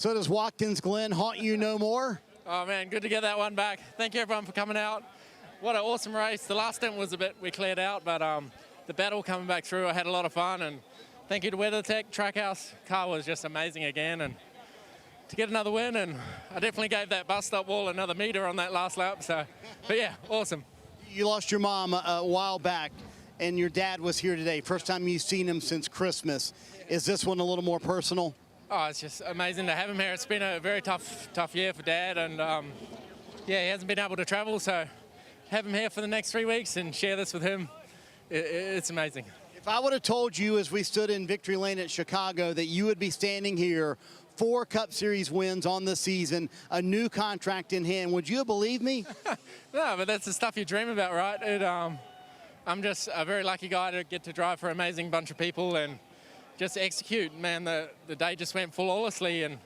So does Watkins Glen haunt you no more? Oh man, good to get that one back. Thank you everyone for coming out. What an awesome race. The last stint was a bit, we cleared out, but the battle coming back through, I had a lot of fun, and thank you to WeatherTech, Trackhouse. Car was just amazing again, and to get another win, and I definitely gave that bus stop wall another meter on that last lap, so, but yeah, awesome. You lost your mom a while back, and your dad was here today. First time you've seen him since Christmas. Is this one a little more personal? Oh, it's just amazing to have him here. It's been a very tough year for Dad, and yeah, he hasn't been able to travel, so have him here for the next 3 weeks and share this with him. It's amazing. If I would have told you as we stood in victory lane at Chicago that you would be standing here, 4 Cup Series wins on the season, a new contract in hand, would you have believed me? No, but that's the stuff you dream about, right? I'm just a very lucky guy to get to drive for an amazing bunch of people and just execute. Man, the day just went flawlessly, and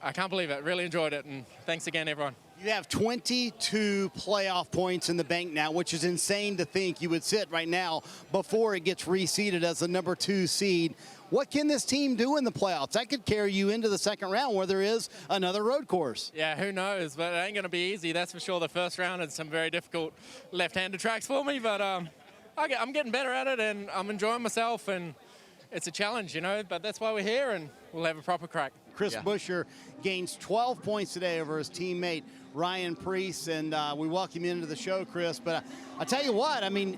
I can't believe it. Really enjoyed it, and thanks again, everyone. You have 22 playoff points in the bank now, which is insane to think you would sit right now before it gets reseeded as the number 2 seed. What can this team do in the playoffs? That could carry you into the second round where there is another road course. Yeah, who knows, but it ain't going to be easy. That's for sure. The first round had some very difficult left-handed tracks for me, but I'm getting better at it, and I'm enjoying myself, and it's a challenge, you know, but that's why we're here, and we'll have a proper crack. Chris Buescher gains 12 points today over his teammate Ryan Preece, and we welcome you into the show, Chris. But I tell you what, I mean,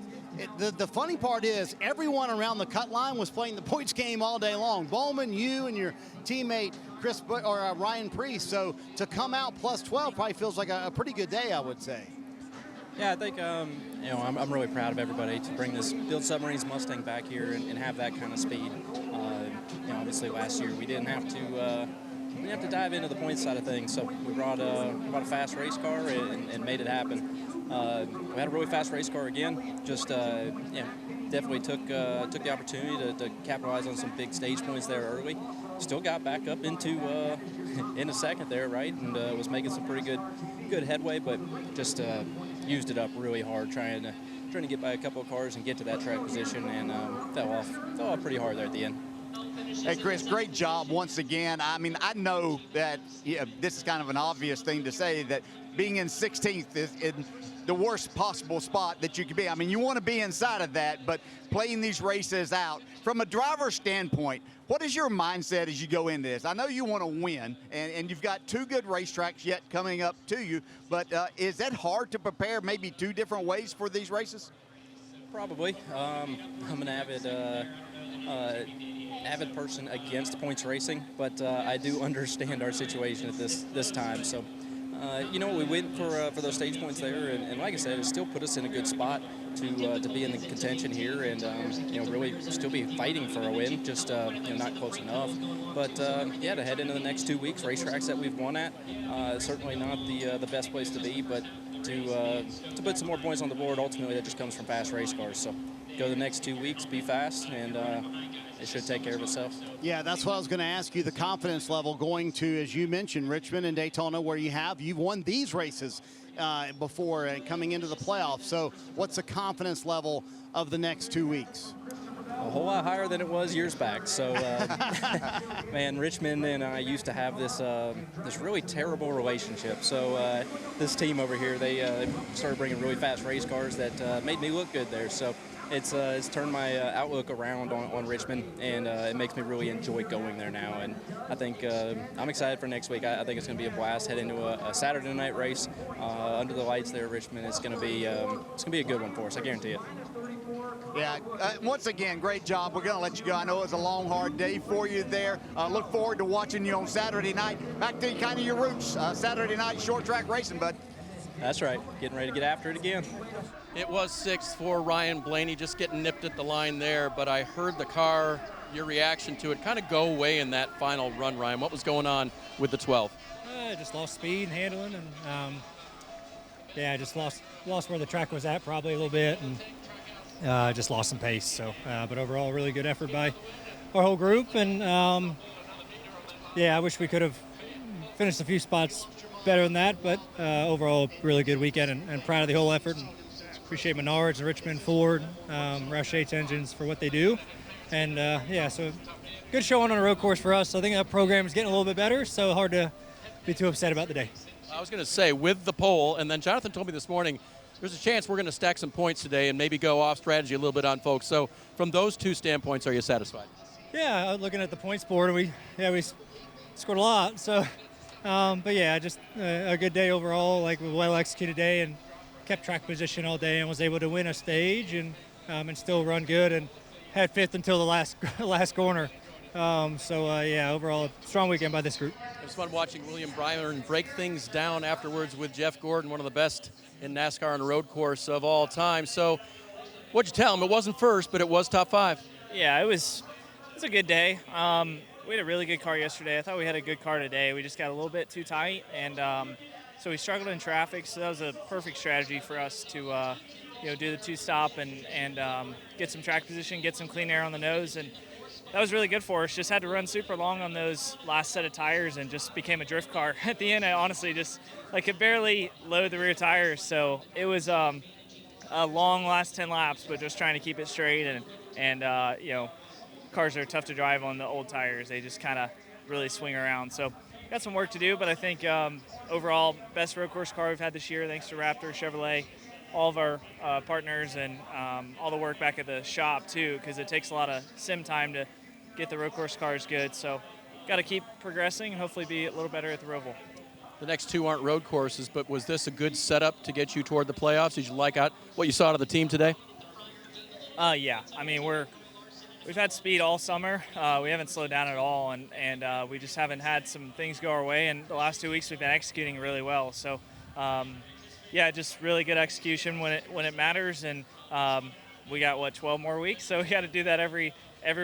the funny part is everyone around the cut line was playing the points game all day long. Bowman, you and your teammate Ryan Preece. So to come out plus 12 probably feels like a pretty good day, I would say. Yeah, I think you know, I'm really proud of everybody to bring this Build Submarines Mustang back here and have that kind of speed. You know, obviously last year we didn't have to dive into the points side of things, so we brought a fast race car and made it happen. We had a really fast race car again. Just yeah, definitely took the opportunity to capitalize on some big stage points there early. Still got back up into second there, right, and was making some pretty good headway, but just used it up really hard trying to get by a couple of cars and get to that track position, and fell off pretty hard there at the end. Hey, Chris, great job once again. I mean, I know that this is kind of an obvious thing to say, that being in 16th is in the worst possible spot that you could be. I mean, you want to be inside of that, but playing these races out, from a driver's standpoint, what is your mindset as you go into this? I know you want to win, and you've got 2 good racetracks yet coming up to you, but is that hard to prepare maybe 2 different ways for these races? Probably. I'm an avid person against points racing, but I do understand our situation at this time. So, you know, we went for those stage points there, and like I said, it still put us in a good spot to be in the contention here, and you know, really still be fighting for a win. Just you know, not close enough. But yeah, to head into the next 2 weeks, racetracks that we've won at, certainly not the best place to be, but to put some more points on the board, ultimately that just comes from fast race cars. So go the next 2 weeks, be fast, and it should take care of itself. Yeah, that's what I was going to ask you, the confidence level going to, as you mentioned, Richmond and Daytona, where you've won these races before and coming into the playoffs. So what's the confidence level of the next 2 weeks? A whole lot higher than it was years back. So, man, Richmond and I used to have this really terrible relationship. So this team over here, they started bringing really fast race cars that made me look good there. So it's turned my outlook around on Richmond, and it makes me really enjoy going there now. And I think I'm excited for next week. I think it's going to be a blast. Head into a Saturday night race under the lights there at Richmond. It's going to be a good one for us. I guarantee it. Yeah, once again, great job. We're going to let you go. I know it was a long, hard day for you there. Look forward to watching you on Saturday night. Back to kind of your roots, Saturday night short track racing, bud. That's right. Getting ready to get after it again. It was 6th for Ryan Blaney, just getting nipped at the line there, but I heard the car, your reaction to it kind of go away in that final run, Ryan. What was going on with the 12? I just lost speed and handling, and yeah, I just lost where the track was at probably a little bit, and just lost some pace. So, but overall, really good effort by our whole group, and yeah, I wish we could have finished a few spots better than that, but overall, really good weekend, and proud of the whole effort. And appreciate Menards and Richmond, Ford, Roush Yates Engines for what they do, and yeah, so good showing on a road course for us. So I think that program is getting a little bit better, so hard to be too upset about the day. I was going to say, with the pole, and then Jonathan told me this morning, there's a chance we're going to stack some points today and maybe go off strategy a little bit on folks. So from those two standpoints, are you satisfied? Yeah, I was looking at the points board, and we scored a lot. So, but yeah, just a good day overall, like a well-executed day, and kept track position all day and was able to win a stage and still run good and had fifth until the last corner. Yeah, overall, strong weekend by this group. It was fun watching William Byron break things down afterwards with Jeff Gordon, one of the best in NASCAR on a road course of all time. So what'd you tell him? It wasn't first, but it was top 5. Yeah, it was a good day. We had a really good car yesterday. I thought we had a good car today. We just got a little bit too tight, and so we struggled in traffic. So that was a perfect strategy for us to do the 2-stop and get some track position, get some clean air on the nose, and that was really good for us. Just had to run super long on those last set of tires and just became a drift car. At the end, I honestly just could barely load the rear tires. So it was a long last 10 laps, but just trying to keep it straight. And cars are tough to drive on the old tires. They just kind of really swing around. So got some work to do, but I think overall, best road course car we've had this year, thanks to Raptor, Chevrolet, all of our partners, and all the work back at the shop too, because it takes a lot of sim time to get the road course cars good. So got to keep progressing and hopefully be a little better at the Roval. The next two aren't road courses, but was this a good setup to get you toward the playoffs? Did you like what you saw out of the team today? Yeah. I mean, we've had speed all summer. We haven't slowed down at all, and we just haven't had some things go our way. And the last 2 weeks we've been executing really well. So, yeah, just really good execution when it matters. And we got 12 more weeks, so we got to do that every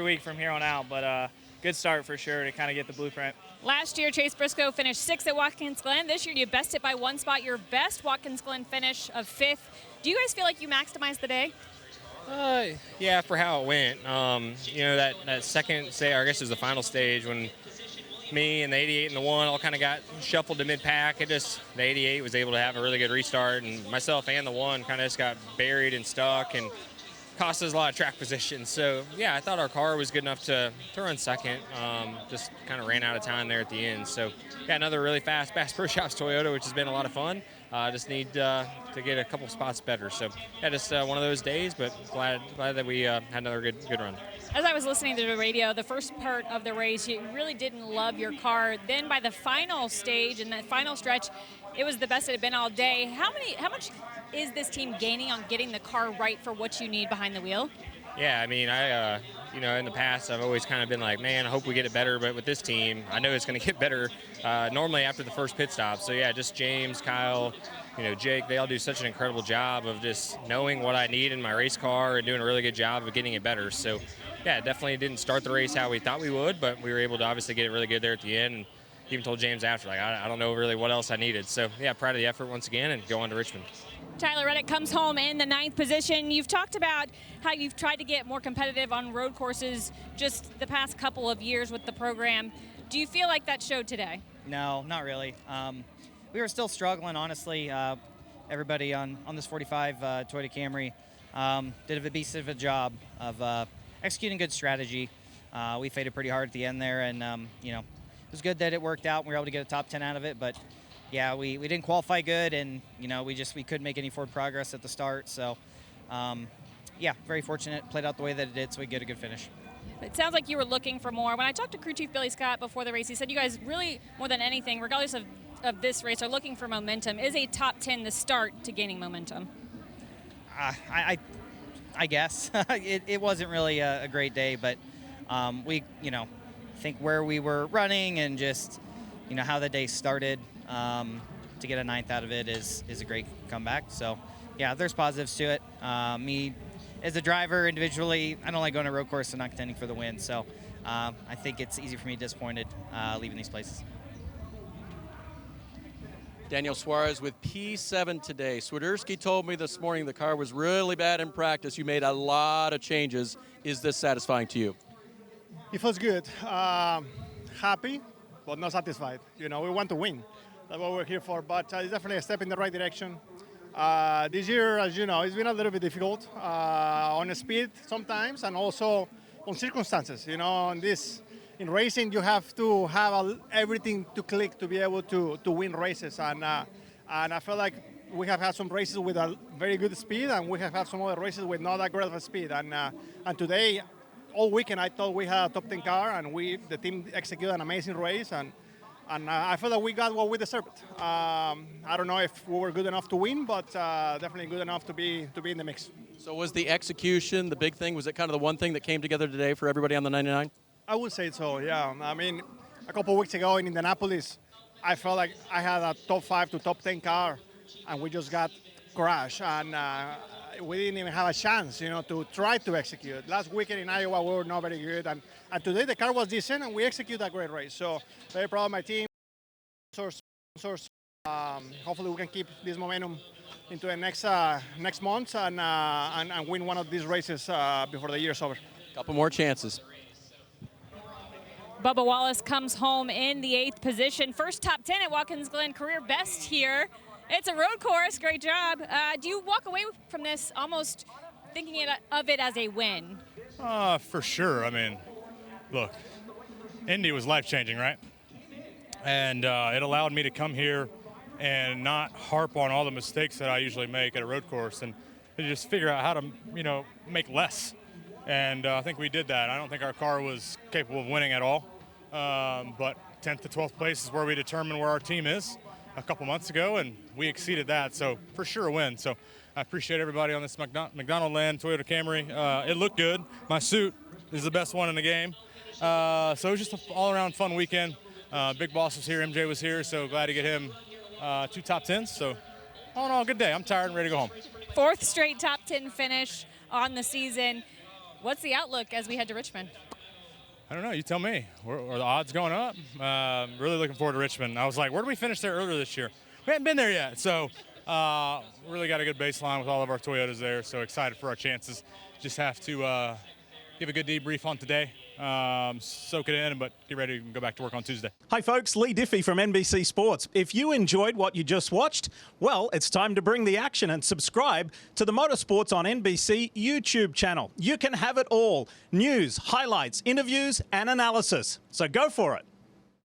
week from here on out. But good start for sure to kind of get the blueprint. Last year, Chase Briscoe finished 6th at Watkins Glen. This year, you bested by 1 spot. Your best Watkins Glen finish of 5th. Do you guys feel like you maximized the day? Yeah, for how it went. That second stage, I guess it was the final stage, when me and the 88 and the 1 all kind of got shuffled to mid-pack. The 88 was able to have a really good restart, and myself and the 1 kind of just got buried and stuck and cost us a lot of track position. So, yeah, I thought our car was good enough to run second. Just kind of ran out of time there at the end. So, yeah, another really fast Bass Pro Shops Toyota, which has been a lot of fun. Just need to get a couple spots better. So, yeah, just one of those days, but glad that we had another good run. As I was listening to the radio, the first part of the race, you really didn't love your car. Then by the final stage and that final stretch, it was the best it had been all day. How much is this team gaining on getting the car right for what you need behind the wheel? Yeah, I mean, in the past, I've always kind of been like, man, I hope we get it better. But with this team, I know it's going to get better normally after the first pit stop. So, yeah, just James, Kyle, Jake, they all do such an incredible job of just knowing what I need in my race car and doing a really good job of getting it better. So, yeah, definitely didn't start the race how we thought we would, but we were able to obviously get it really good there at the end. And even told James after, I don't know really what else I needed. So, yeah, proud of the effort once again and go on to Richmond. Tyler Reddick comes home in the 9th position. You've talked about how you've tried to get more competitive on road courses just the past couple of years with the program. Do you feel like that showed today? No, not really. We were still struggling, honestly. Everybody on this 45 Toyota Camry did a decent of a job of executing good strategy. We faded pretty hard at the end there, and it was good that it worked out and we were able to get a top 10 out of it. But yeah, we didn't qualify good, and we couldn't make any forward progress at the start. So yeah, very fortunate, played out the way that it did, so we get a good finish. It sounds like you were looking for more. When I talked to crew chief Billy Scott before the race, he said you guys really, more than anything, regardless of this race, are looking for momentum. Is a top 10 the start to gaining momentum? I guess. It wasn't really a great day, but we, think where we were running and just, how the day started, to get a 9th out of it is a great comeback. So, yeah, there's positives to it. Me, as a driver, individually, I don't like going to road course and not contending for the win. So, I think it's easy for me to be disappointed leaving these places. Daniel Suarez with P7 today. Swiderski told me this morning the car was really bad in practice. You made a lot of changes. Is this satisfying to you? It feels good. Happy, but not satisfied. We want to win. That's what we're here for. But it's definitely a step in the right direction. This year, as you know, it's been a little bit difficult on speed sometimes, and also on circumstances. On this in racing, you have to have everything to click to be able to win races. And I feel like we have had some races with a very good speed, and we have had some other races with not that great of a speed. And today, all weekend, I thought we had a top 10 car, and the team executed an amazing race. And I feel that we got what we deserved. I don't know if we were good enough to win, but definitely good enough to be in the mix. So was the execution the big thing? Was it kind of the one thing that came together today for everybody on the 99? I would say so, yeah. I mean, a couple of weeks ago in Indianapolis, I felt like I had a top 5 to top 10 car, and we just got crashed, and we didn't even have a chance, to try to execute. Last weekend in Iowa, we were not very good, and today the car was decent, and we executed a great race. So very proud of my team. Hopefully we can keep this momentum into the next months and win one of these races before the year's over. Couple more chances. Bubba Wallace comes home in the 8th position. First top 10 at Watkins Glen, career best here. It's a road course, great job. Do you walk away from this almost thinking of it as a win? For sure. I mean, look, Indy was life-changing, right? And it allowed me to come here and not harp on all the mistakes that I usually make at a road course and to just figure out how to, make less. And I think we did that. I don't think our car was capable of winning at all. But 10th to 12th place is where we determine where our team is a couple months ago, and we exceeded that. So for sure a win. So I appreciate everybody on this McDonald Land Toyota Camry. It looked good. My suit is the best one in the game. So it was just an all-around fun weekend. Big Boss was here, MJ was here, so glad to get him 2 top 10s. So all in all, good day. I'm tired and ready to go home. 4th straight top 10 finish on the season. What's the outlook as we head to Richmond? I don't know. You tell me. Are the odds going up? Really looking forward to Richmond. I was like, where did we finish there earlier this year? We haven't been there yet. So really got a good baseline with all of our Toyotas there. So excited for our chances. Just have to give a good debrief on today. Soak it in, but get ready to go back to work on Tuesday. Hi folks, Lee Diffie from NBC Sports. If you enjoyed what you just watched, well, it's time to bring the action and subscribe to the Motorsports on NBC YouTube channel. You can have it all: news, highlights, interviews, and analysis. So go for it.